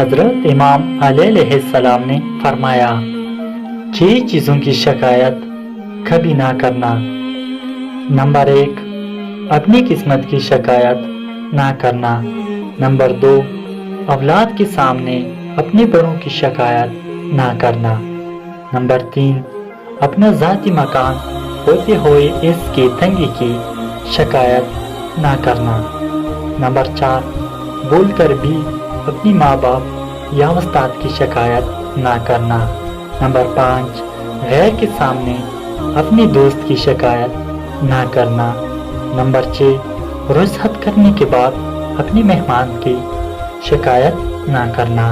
حضرت امام علیہ السلام نے فرمایا 6 چیزوں کی شکایت کبھی نہ کرنا۔ نمبر 1، اپنی قسمت کی شکایت نہ کرنا۔ نمبر 2، اولاد کے سامنے اپنے بڑوں کی شکایت نہ کرنا۔ نمبر 3، اپنا ذاتی مکان ہوتے ہوئے اس کی تنگی کی شکایت نہ کرنا۔ نمبر 4، بول کر بھی اپنی ماں باپ یا استاد کی شکایت نہ کرنا۔ نمبر 5، غیر کے سامنے اپنے دوست کی شکایت نہ کرنا۔ نمبر 6، رخصت کرنے کے بعد اپنے مہمان کی شکایت نہ کرنا۔